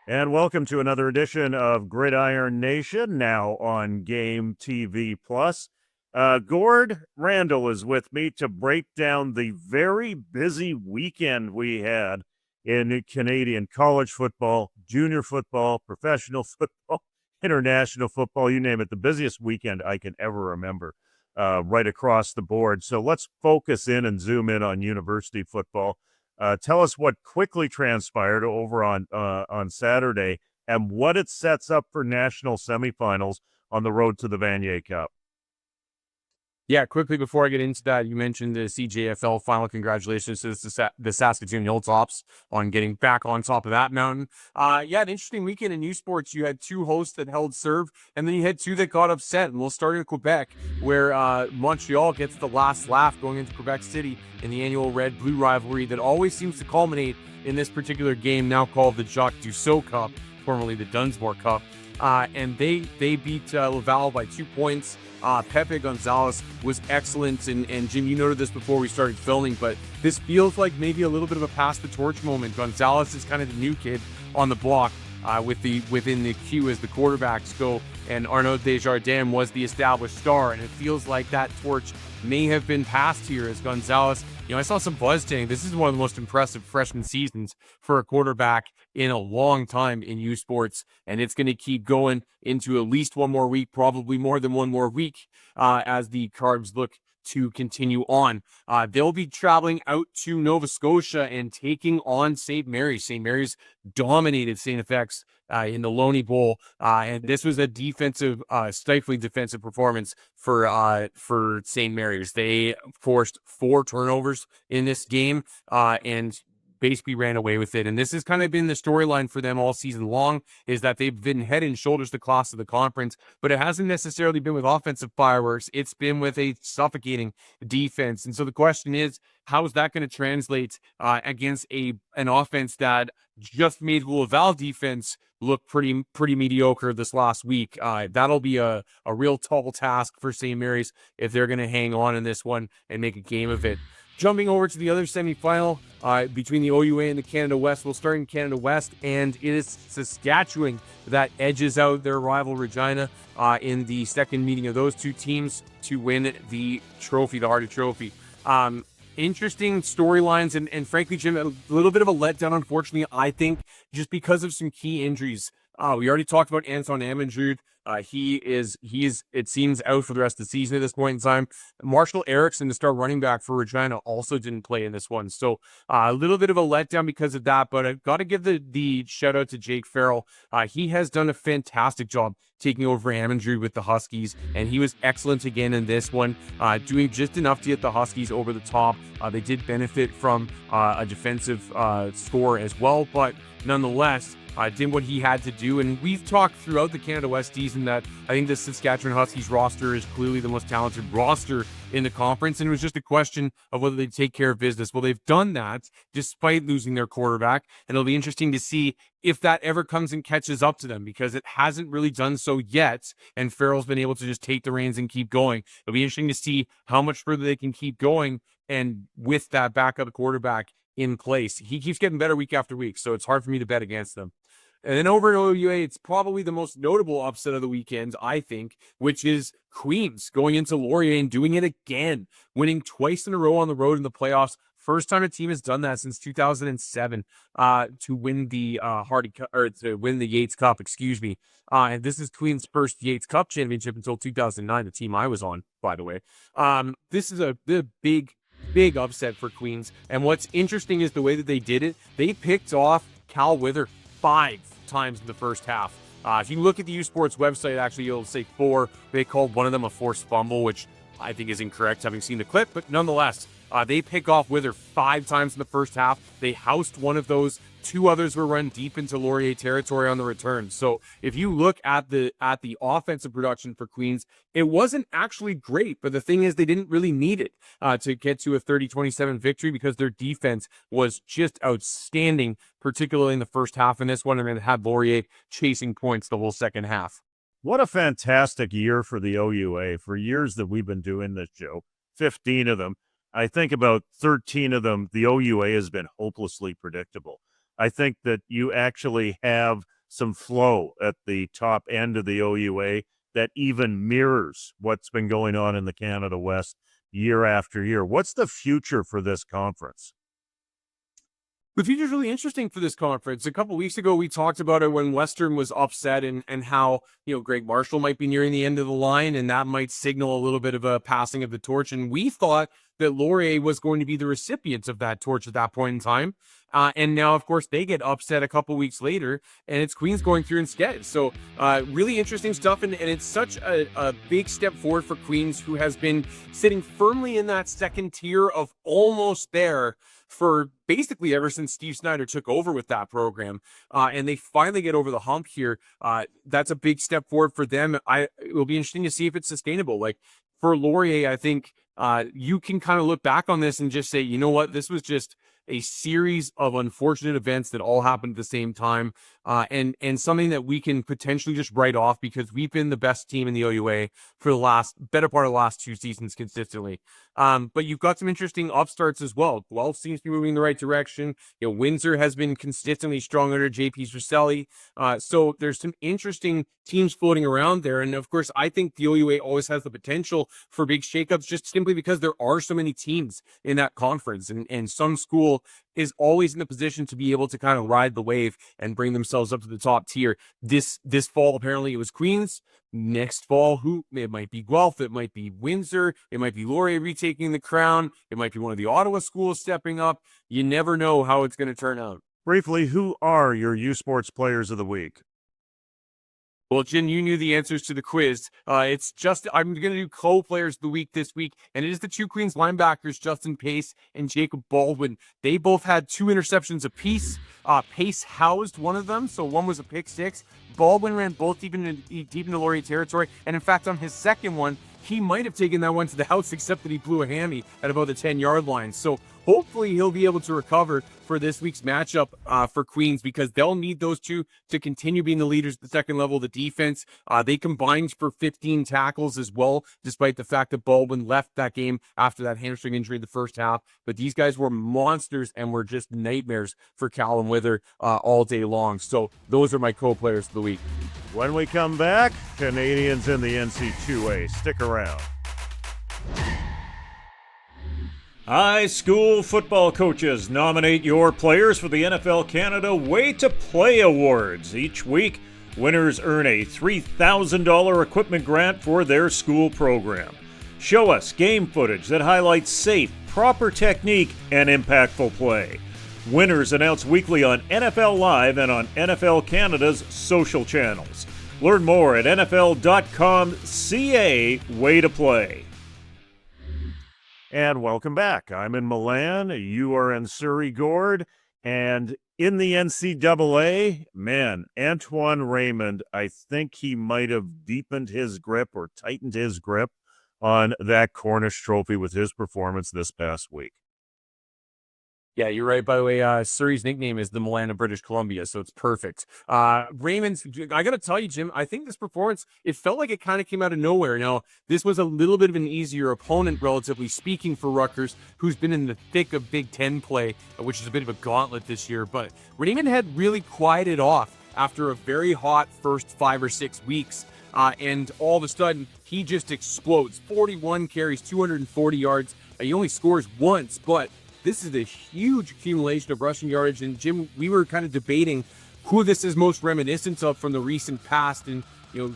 And welcome to another edition of Gridiron Nation, now on Game TV Plus. Gord Randall is with me to break down the very busy weekend we had in Canadian college football, junior football, professional football, international football, you name it, the busiest weekend I can ever remember, right across the board. So let's focus in and zoom in on university football. Tell us what quickly transpired over on Saturday and what it sets up for national semifinals on the road to the Vanier Cup. Yeah, quickly before I get into that, you mentioned the CJFL final. Congratulations to the Saskatoon Hilltops on getting back on top of that mountain. An interesting weekend in U Sports. You had two hosts that held serve, and then you had two that got upset. And we'll start in Quebec, where Montreal gets the last laugh going into Quebec City in the annual Red-Blue rivalry that always seems to culminate in this particular game, now called the Jacques Dussault Cup, formerly the Dunsmore Cup. And they beat Laval by 2 points. Pepe Gonzalez was excellent, and Jim, you noted this before we started filming, but this feels like maybe a little bit of a pass the torch moment. Gonzalez is kind of the new kid on the block within the queue as the quarterbacks go, and Arnaud Desjardins was the established star, and it feels like that torch may have been passed here as Gonzalez. I saw some buzz saying this is one of the most impressive freshman seasons for a quarterback in a long time in U Sports, and it's going to keep going into at least one more week, probably more than one more week, as the Carbs look to continue on. They'll be traveling out to Nova Scotia and taking on St. Mary's. St. Mary's dominated St. FX in the Loney Bowl, and this was a stifling defensive performance for St. Mary's. They forced 4 turnovers in this game, and basically ran away with it. And this has kind of been the storyline for them all season long, is that they've been head and shoulders the class of the conference, but it hasn't necessarily been with offensive fireworks. It's been with a suffocating defense. And so the question is, how is that going to translate against an offense that just made Laval defense look pretty mediocre this last week? That'll be a real tall task for St. Mary's if they're going to hang on in this one and make a game of it. Jumping over to the other semifinal between the OUA and the Canada West. We'll start in Canada West, and it is Saskatchewan that edges out their rival Regina in the second meeting of those two teams to win the trophy, the Hardy Trophy. Interesting storylines, and frankly, Jim, a little bit of a letdown, unfortunately, I think, just because of some key injuries. We already talked about Antwan Raymond. He is, it seems, out for the rest of the season at this point in time. Marshall Erickson, the star running back for Regina, also didn't play in this one. So a little bit of a letdown because of that, but I've got to give the shout out to Jake Farrell. He has done a fantastic job taking over Amandrew with the Huskies, and he was excellent again in this one, doing just enough to get the Huskies over the top. They did benefit from a defensive score as well, but nonetheless, did what he had to do. And we've talked throughout the Canada West season that I think the Saskatchewan Huskies roster is clearly the most talented roster in the conference, and it was just a question of whether they take care of business. Well, they've done that despite losing their quarterback, and it'll be interesting to see if that ever comes and catches up to them, because it hasn't really done so yet, and Farrell's been able to just take the reins and keep going. It'll be interesting to see how much further they can keep going, and with that backup quarterback in place. He keeps getting better week after week, so it's hard for me to bet against them. And then over at OUA, it's probably the most notable upset of the weekend, I think, which is Queens going into Laurier and doing it again, winning twice in a row on the road in the playoffs. First time a team has done that since 2007 to win the to win the Yates Cup, excuse me. And this is Queens' first Yates Cup championship until 2009, the team I was on, by the way. This is a big upset for Queens. And what's interesting is the way that they did it. They picked off Cal Wither 5 times in the first half. If you look at the U Sports website, actually, you'll say 4. They called one of them a forced fumble, which I think is incorrect, having seen the clip, but nonetheless, they pick off Wither 5 times in the first half. They housed one of those. 2 others were run deep into Laurier territory on the return. So if you look at the offensive production for Queens, it wasn't actually great, but the thing is they didn't really need it to get to a 30-27 victory, because their defense was just outstanding, particularly in the first half in this one, and then had Laurier chasing points the whole second half. What a fantastic year for the OUA. For years that we've been doing this show, 15 of them, I think about 13 of them, the OUA has been hopelessly predictable. I think that you actually have some flow at the top end of the OUA that even mirrors what's been going on in the Canada West year after year. What's the future for this conference? The future's really interesting for this conference. A couple weeks ago, we talked about it when Western was upset and how, Greg Marshall might be nearing the end of the line, and that might signal a little bit of a passing of the torch. And we thought that Laurier was going to be the recipient of that torch at that point in time. And now, of course, they get upset a couple weeks later, and it's Queens going through instead. So really interesting stuff. And it's such a big step forward for Queens, who has been sitting firmly in that second tier of almost there for basically ever since Steve Snyder took over with that program. And they finally get over the hump here. That's a big step forward for them. It will be interesting to see if it's sustainable. Like for Laurier, I think you can kind of look back on this and just say, you know what, this was just a series of unfortunate events that all happened at the same time, and something that we can potentially just write off because we've been the best team in the OUA for the better part of the last 2 seasons consistently. But you've got some interesting upstarts as well. Guelph seems to be moving in the right direction. Windsor has been consistently strong under JP Cercelli. So there's some interesting teams floating around there. And of course, I think the OUA always has the potential for big shakeups just simply because there are so many teams in that conference, and some school is always in the position to be able to kind of ride the wave and bring themselves up to the top tier. This fall, apparently it was Queens. Next fall, it might be Guelph, it might be Windsor, it might be Laurier retaking the crown, it might be one of the Ottawa schools stepping up. You never know how it's going to turn out. Briefly, who are your U Sports Players of the Week? Well, Jen, you knew the answers to the quiz. It's just, I'm going to do co-players of the week this week, and it is the 2 Queens linebackers, Justin Pace and Jacob Baldwin. They both had 2 interceptions apiece. Pace housed one of them, so one was a pick six. Baldwin ran both deep into Laurier territory, and in fact, on his second one, he might have taken that one to the house, except that he blew a hammy at about the 10-yard line. So hopefully he'll be able to recover for this week's matchup for Queens, because they'll need those two to continue being the leaders at the second level of the defense. They combined for 15 tackles as well, despite the fact that Baldwin left that game after that hamstring injury in the first half. But these guys were monsters and were just nightmares for Callum Wither all day long. So those are my co-players of the week. When we come back, Canadians in the NC2A. Stick around. High school football coaches nominate your players for the NFL Canada Way to Play Awards. Each week, winners earn a $3,000 equipment grant for their school program. Show us game footage that highlights safe, proper technique, and impactful play. Winners announced weekly on NFL Live and on NFL Canada's social channels. Learn more at NFL.com/CA Way to Play. And welcome back. I'm in Milan. You are in Surrey, Gord. And in the NCAA, Antwan Raymond, I think he might have deepened his grip or tightened his grip on that Cornish Trophy with his performance this past week. Yeah, you're right. By the way, Surrey's nickname is the Milan of British Columbia, so it's perfect. Raymond's, I got to tell you, Jim, I think this performance, it felt like it kind of came out of nowhere. Now, this was a little bit of an easier opponent, relatively speaking, for Rutgers, who's been in the thick of Big Ten play, which is a bit of a gauntlet this year. But Raymond had really quieted off after a very hot first 5 or 6 weeks. And all of a sudden, he just explodes. 41 carries, 240 yards. He only scores once, but this is a huge accumulation of rushing yardage. And Jim, we were kind of debating who this is most reminiscent of from the recent past. And,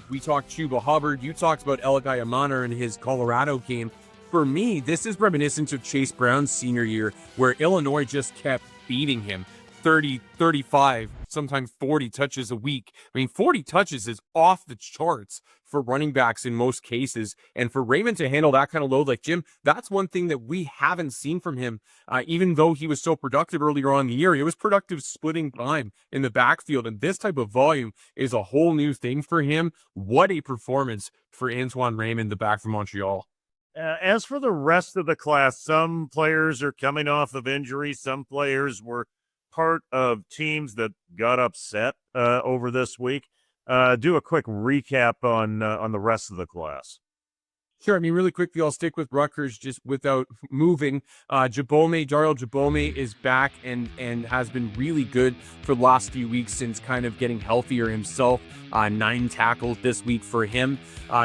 we talked Chuba Hubbard. You talked about Eligai Amana in his Colorado game. For me, this is reminiscent of Chase Brown's senior year, where Illinois just kept beating him. 30, 35, sometimes 40 touches a week. I mean, 40 touches is off the charts for running backs in most cases. And for Raymond to handle that kind of load, like Jim, that's one thing that we haven't seen from him. Even though he was so productive earlier on in the year, he was productive splitting time in the backfield. And this type of volume is a whole new thing for him. What a performance for Antwan Raymond, the back from Montreal. As for the rest of the class, some players are coming off of injury. Some players were part of teams that got upset over this week. Do a quick recap on the rest of the class. Sure. I mean, really quickly, I'll stick with Rutgers just without moving. Daryl Jabome is back and has been really good for the last few weeks since kind of getting healthier himself. 9 tackles this week for him.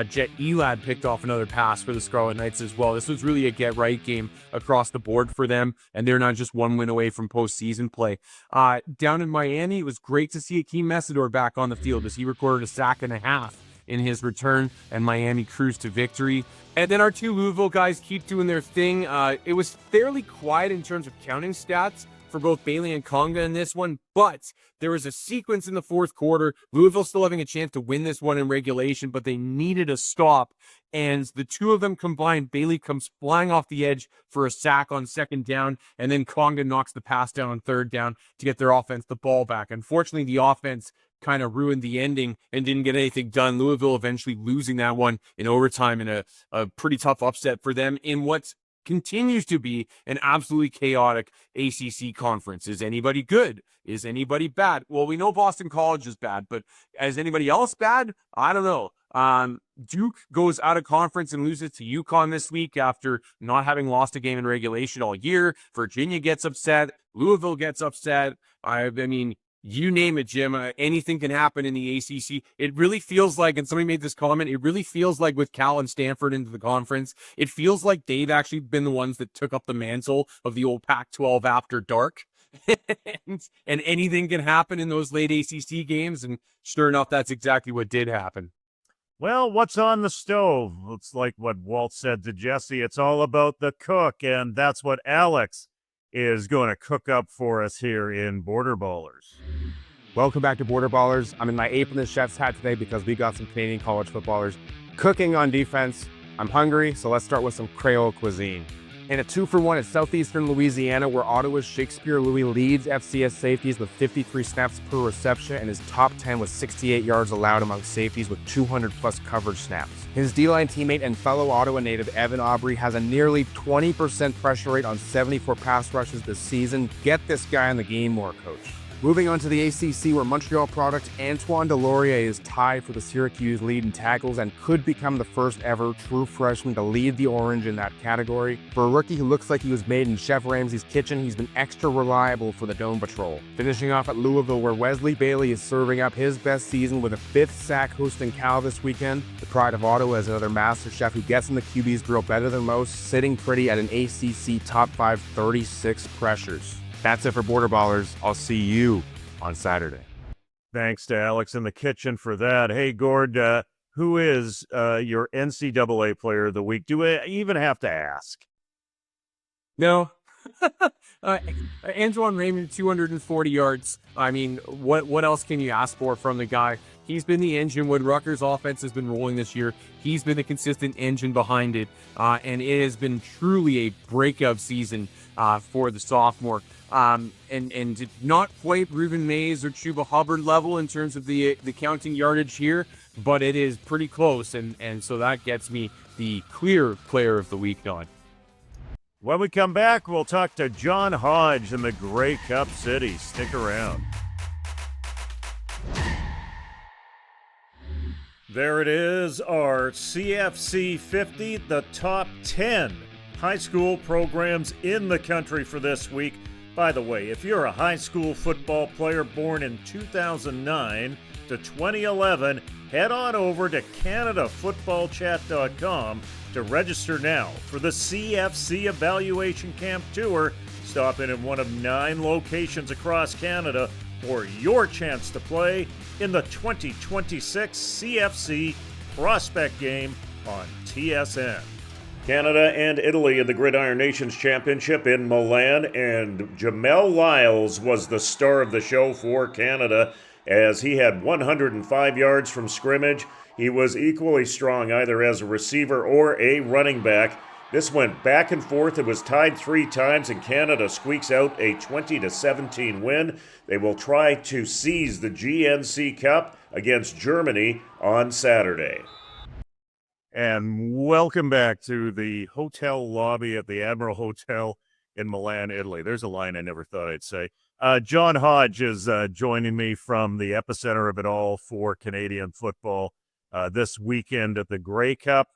Jet Elad picked off another pass for the Scarlet Knights as well. This was really a get-right game across the board for them, and they're not just one win away from postseason play. Down in Miami, it was great to see Akeem Messidor back on the field as he recorded a sack and a half in his return, and Miami cruised to victory. And then our 2 Louisville guys keep doing their thing. It was fairly quiet in terms of counting stats for both Bailey and Conga in this one, but there was a sequence in the fourth quarter. Louisville still having a chance to win this one in regulation, but they needed a stop. And the 2 of them combined, Bailey comes flying off the edge for a sack on second down, and then Conga knocks the pass down on third down to get their offense the ball back. Unfortunately, the offense kind of ruined the ending and didn't get anything done. Louisville eventually losing that one in overtime in a pretty tough upset for them in what continues to be an absolutely chaotic ACC conference. Is anybody good? Is anybody bad? Well, we know Boston College is bad, but is anybody else bad? I don't know. Duke goes out of conference and loses to UConn this week after not having lost a game in regulation all year. Virginia gets upset. Louisville gets upset. I mean, you name it, Jim. Anything can happen in the ACC. It really feels like, and somebody made this comment, it really feels like with Cal and Stanford into the conference, it feels like they've actually been the ones that took up the mantle of the old Pac-12 after dark. and anything can happen in those late ACC games. And sure enough, that's exactly what did happen. Well, what's on the stove? It's like what Walt said to Jesse. It's all about the cook, and that's what Alex is going to cook up for us here in Border Ballers. Welcome back to Border Ballers. I'm in my apron and chef's hat today because we got some Canadian college footballers cooking on defense. I'm hungry, so let's start with some Creole cuisine. In a 2-for-1 at Southeastern Louisiana, where Ottawa's Shakespeare Louis leads FCS safeties with 53 snaps per reception and is top 10 with 68 yards allowed among safeties with 200-plus coverage snaps. His D-line teammate and fellow Ottawa native Evan Aubry has a nearly 20% pressure rate on 74 pass rushes this season. Get this guy in the game more, coach. Moving on to the ACC, where Montreal product Antoine Delorier is tied for the Syracuse lead in tackles and could become the first ever true freshman to lead the Orange in that category. For a rookie who looks like he was made in Chef Ramsay's kitchen, he's been extra reliable for the Dome Patrol. Finishing off at Louisville, where Wesley Bailey is serving up his best season with a 5th sack hosting Cal this weekend. The pride of Ottawa is another master chef who gets in the QB's grill better than most, sitting pretty at an ACC top 5 36 pressures. That's it for Border Ballers. I'll see you on Saturday. Thanks to Alex in the kitchen for that. Hey, Gord, who is your NCAA player of the week? Do I even have to ask? No. Antwan Raymond, 240 yards. I mean, what else can you ask for from the guy? He's been the engine when Rutgers' offense has been rolling this year. He's been the consistent engine behind it, and it has been truly a breakout season for the sophomore. And not quite Reuben Mays or Chuba Hubbard level in terms of the counting yardage here, but it is pretty close, and so that gets me the clear player of the week nod. When we come back, we'll talk to John Hodge in the Grey Cup City. Stick around. There it is, our CFC 50, the top 10 high school programs in the country for this week. By the way, if you're a high school football player born in 2009 to 2011, head on over to CanadaFootballChat.com to register now for the CFC Evaluation Camp Tour. Stop in one of 9 locations across Canada for your chance to play in the 2026 CFC Prospect Game on TSN. Canada and Italy in the Gridiron Nations Championship in Milan, and Jamel Lyles was the star of the show for Canada as he had 105 yards from scrimmage. He was equally strong either as a receiver or a running back. This went back and forth. It was tied 3 times, and Canada squeaks out a 20-17 win. They will try to seize the GNC Cup against Germany on Saturday. And welcome back to the hotel lobby at the Admiral Hotel in Milan, Italy. There's a line I never thought I'd say. John Hodge is joining me from the epicenter of it all for Canadian football this weekend at the Grey Cup.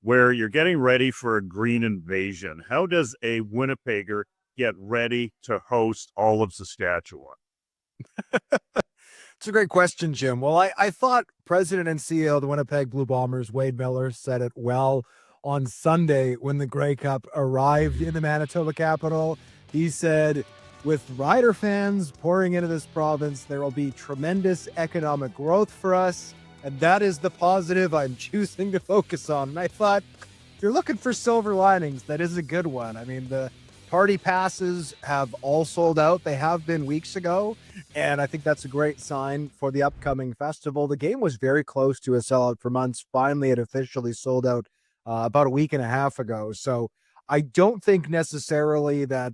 where you're getting ready for a green invasion. How does a Winnipegger get ready to host all of Saskatchewan? It's a great question, Jim. Well, I thought President and CEO of the Winnipeg Blue Bombers, Wade Miller, said it well on Sunday when the Grey Cup arrived in the Manitoba capital. He said, with Rider fans pouring into this province, there will be tremendous economic growth for us. And that is the positive I'm choosing to focus on. And I thought, if you're looking for silver linings, that is a good one. I mean, the party passes have all sold out. They have been weeks ago. And I think that's a great sign for the upcoming festival. The game was very close to a sellout for months. Finally, it officially sold out about a week and a half ago. So I don't think necessarily that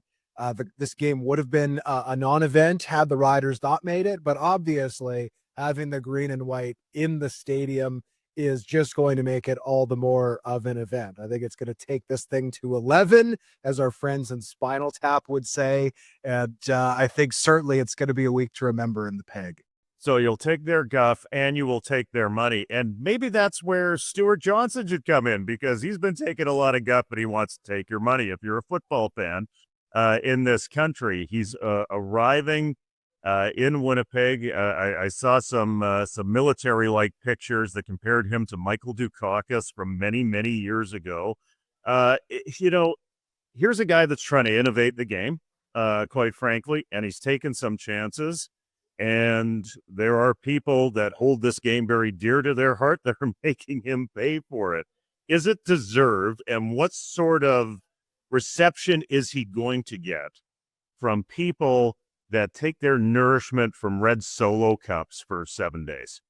this game would have been a non-event had the Riders not made it. But obviously, having the green and white in the stadium is just going to make it all the more of an event. I think it's going to take this thing to 11, as our friends in Spinal Tap would say. And I think certainly it's going to be a week to remember in the Peg. So you'll take their guff and you will take their money. And maybe that's where Stuart Johnson should come in, because he's been taking a lot of guff, but he wants to take your money. If you're a football fan in this country, he's arriving in Winnipeg. I saw some military-like pictures that compared him to Michael Dukakis from many, many years ago. Here's a guy that's trying to innovate the game, quite frankly, and he's taken some chances. And there are people that hold this game very dear to their heart that are making him pay for it. Is it deserved? And what sort of reception is he going to get from people that take their nourishment from red Solo cups for 7 days?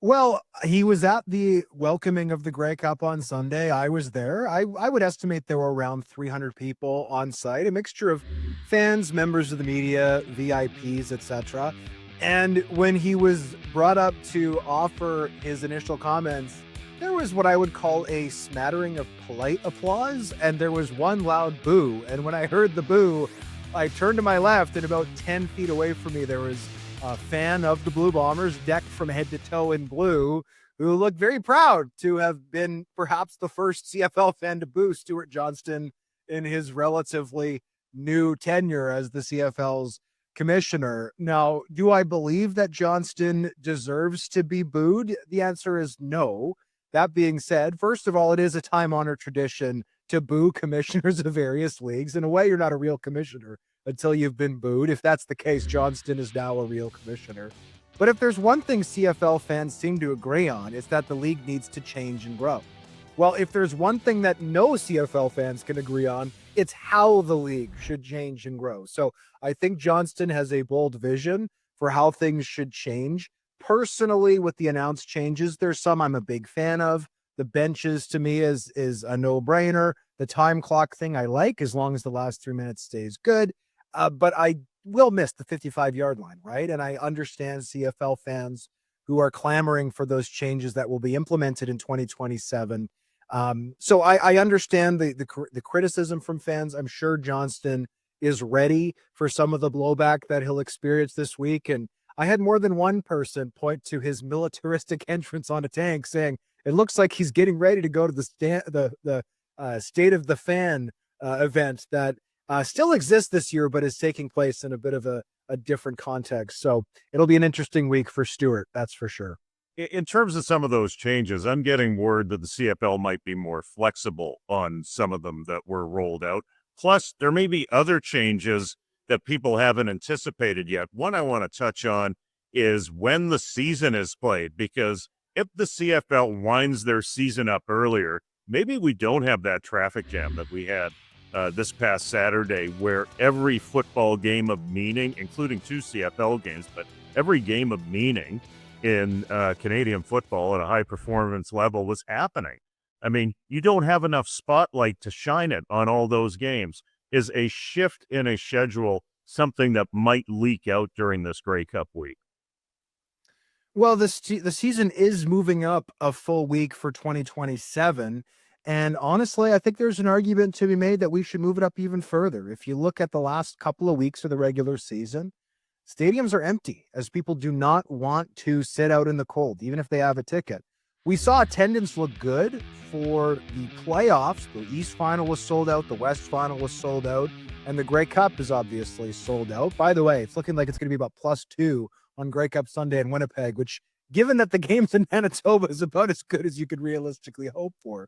Well, he was at the welcoming of the Grey Cup on Sunday. I was there. I would estimate there were around 300 people on site, a mixture of fans, members of the media, VIPs, etc. And when he was brought up to offer his initial comments, there was what I would call a smattering of polite applause, and there was one loud boo. And when I heard the boo, I turned to my left, and about 10 feet away from me, there was a fan of the Blue Bombers, decked from head to toe in blue, who looked very proud to have been perhaps the first CFL fan to boo Stuart Johnston in his relatively new tenure as the CFL's commissioner. Now, do I believe that Johnston deserves to be booed? The answer is no. That being said, first of all, it is a time-honored tradition to boo commissioners of various leagues. In a way, you're not a real commissioner until you've been booed. If that's the case, Johnston is now a real commissioner. But if there's one thing CFL fans seem to agree on, it's that the league needs to change and grow. Well, if there's one thing that no CFL fans can agree on, it's how the league should change and grow. So I think Johnston has a bold vision for how things should change. Personally, with the announced changes, there's some I'm a big fan of. The benches to me is a no-brainer. The time clock thing I like, as long as the last 3 minutes stays good. But I will miss the 55-yard line, right? And I understand CFL fans who are clamoring for those changes that will be implemented in 2027. So I understand the criticism from fans. I'm sure Johnston is ready for some of the blowback that he'll experience this week. And I had more than one person point to his militaristic entrance on a tank, saying it looks like he's getting ready to go to the State of the Fan event that still exists this year, but is taking place in a bit of a different context. So it'll be an interesting week for Stuart, that's for sure. In terms of some of those changes, I'm getting word that the CFL might be more flexible on some of them that were rolled out. Plus, there may be other changes that people haven't anticipated yet. One I want to touch on is when the season is played, because if the CFL winds their season up earlier, maybe we don't have that traffic jam that we had this past Saturday, where every football game of meaning, including 2 CFL games, but every game of meaning in Canadian football at a high performance level was happening. I mean, you don't have enough spotlight to shine it on all those games. Is a shift in a schedule something that might leak out during this Grey Cup week? Well, the season is moving up a full week for 2027. And honestly, I think there's an argument to be made that we should move it up even further. If you look at the last couple of weeks of the regular season, stadiums are empty as people do not want to sit out in the cold, even if they have a ticket. We saw attendance look good for the playoffs. The East Final was sold out, the West Final was sold out, and the Grey Cup is obviously sold out. By the way, it's looking like it's going to be about +2 on Grey Cup Sunday in Winnipeg, which, given that the game's in Manitoba, is about as good as you could realistically hope for.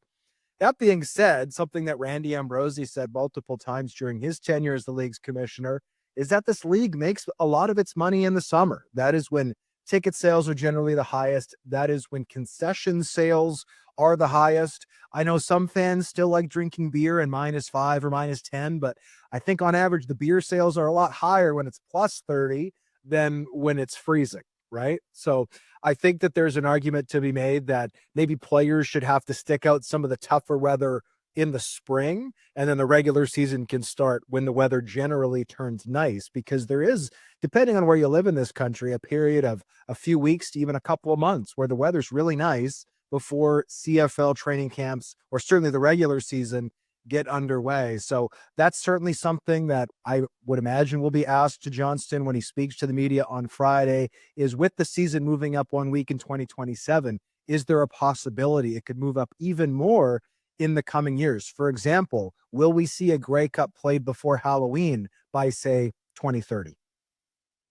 That being said, something that Randy Ambrosie said multiple times during his tenure as the league's commissioner is that this league makes a lot of its money in the summer. That is when ticket sales are generally the highest. That is when concession sales are the highest. I know some fans still like drinking beer and -5 or -10, but I think on average, the beer sales are a lot higher when it's +30 than when it's freezing, right? So I think that there's an argument to be made that maybe players should have to stick out some of the tougher weather in the spring, and then the regular season can start when the weather generally turns nice, because there is, depending on where you live in this country, a period of a few weeks to even a couple of months where the weather's really nice before CFL training camps, or certainly the regular season, get underway. So that's certainly something that I would imagine will be asked to Johnston when he speaks to the media on Friday, is with the season moving up 1 week in 2027, is there a possibility it could move up even more in the coming years? For example, will we see a Grey Cup played before Halloween by, say, 2030?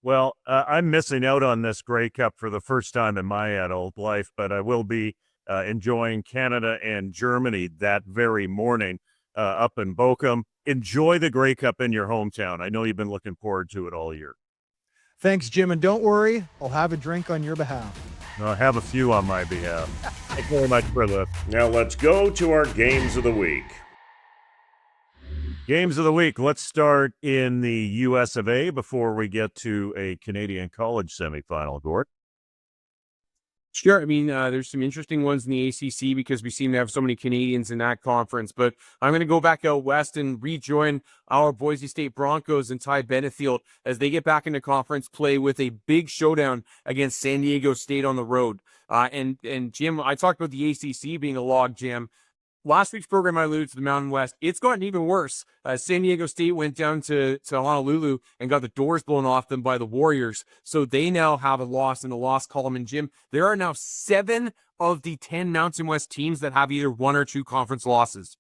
Well, I'm missing out on this Grey Cup for the first time in my adult life, but I will be enjoying Canada and Germany that very morning up in Bochum. Enjoy the Grey Cup in your hometown. I know you've been looking forward to it all year. Thanks, Jim. And don't worry, I'll have a drink on your behalf. I'll have a few on my behalf. Thank you very much for this. Now let's go to our Games of the Week. Games of the Week. Let's start in the US of A before we get to a Canadian college semifinal, Gord. Sure. I mean, there's some interesting ones in the ACC because we seem to have so many Canadians in that conference. But I'm going to go back out west and rejoin our Boise State Broncos and Ty Benefield as they get back into conference play with a big showdown against San Diego State on the road. And Jim, I talked about the ACC being a log jam. Last week's program, I alluded to the Mountain West. It's gotten even worse. San Diego State went down to Honolulu and got the doors blown off them by the Warriors. So they now have a loss in the loss column. And Jim, there are now 7 of the 10 Mountain West teams that have either 1 or 2 conference losses.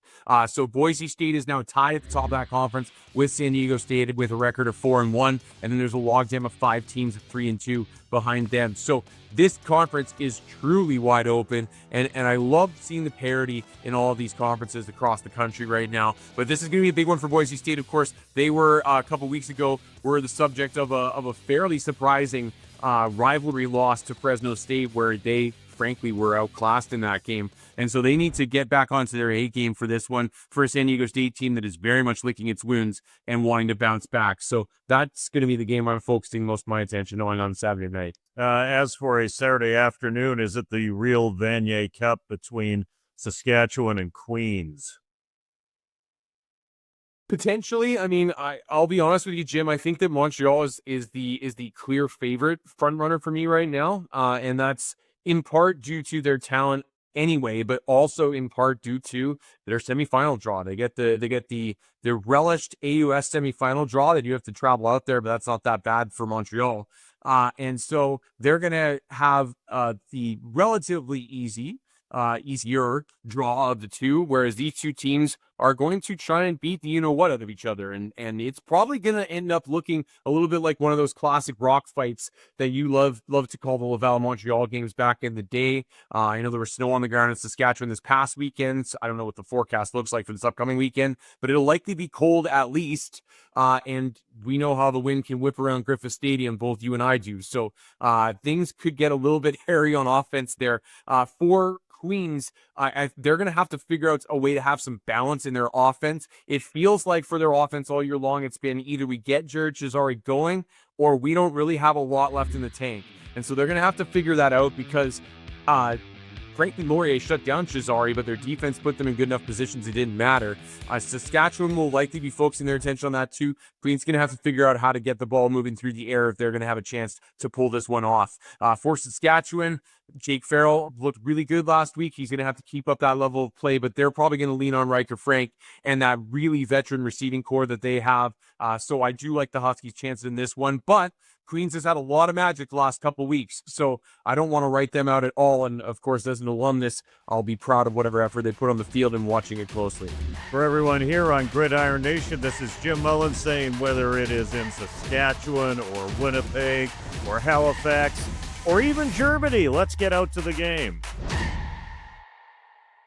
So Boise State is now tied at the top of that conference with San Diego State with a record of 4-1. And then there's a logjam of 5 teams of 3-2 behind them. So this conference is truly wide open, and I love seeing the parity in all of these conferences across the country right now. But this is going to be a big one for Boise State. Of course, they were a couple weeks ago were the subject of a fairly surprising rivalry loss to Fresno State, where they frankly were outclassed in that game. And so they need to get back onto their A game for this one, for a San Diego State team that is very much licking its wounds and wanting to bounce back. So that's going to be the game I'm focusing most of my attention on Saturday night. As for a Saturday afternoon, is it the real Vanier Cup between Saskatchewan and Queens? Potentially. I mean, I'll be honest with you, Jim. I think that Montreal is the clear favorite front runner for me right now, and that's in part due to their talent anyway, but also in part due to their semifinal draw. They get the relished AUS semifinal draw that you have to travel out there, but that's not that bad for Montreal. And so they're gonna have the relatively easier draw of the two, whereas these two teams are going to try and beat the you-know-what out of each other. And it's probably going to end up looking a little bit like one of those classic rock fights that you love to call the Laval-Montreal games back in the day. I know there was snow on the ground in Saskatchewan this past weekend. So I don't know what the forecast looks like for this upcoming weekend, but it'll likely be cold at least. And we know how the wind can whip around Griffith Stadium, both you and I do. So things could get a little bit hairy on offense there. For Queens, they're going to have to figure out a way to have some balance in their offense. It feels like for their offense all year long, it's been either we get Jared Chisari going or we don't really have a lot left in the tank. And so they're going to have to figure that out because frankly, Laurier shut down Chisari, but their defense put them in good enough positions it didn't matter. Saskatchewan will likely be focusing their attention on that too. Queen's going to have to figure out how to get the ball moving through the air if they're going to have a chance to pull this one off. For Saskatchewan, Jake Farrell looked really good last week. He's going to have to keep up that level of play, but they're probably going to lean on Riker Frank and that really veteran receiving core that they have. So I do like the Huskies' chances in this one, but Queens has had a lot of magic the last couple weeks, so I don't want to write them out at all. And of course, as an alumnus, I'll be proud of whatever effort they put on the field and watching it closely. For everyone here on Gridiron Nation, this is Jim Mullin saying whether it is in Saskatchewan or Winnipeg or Halifax or even Germany, let's get out to the game.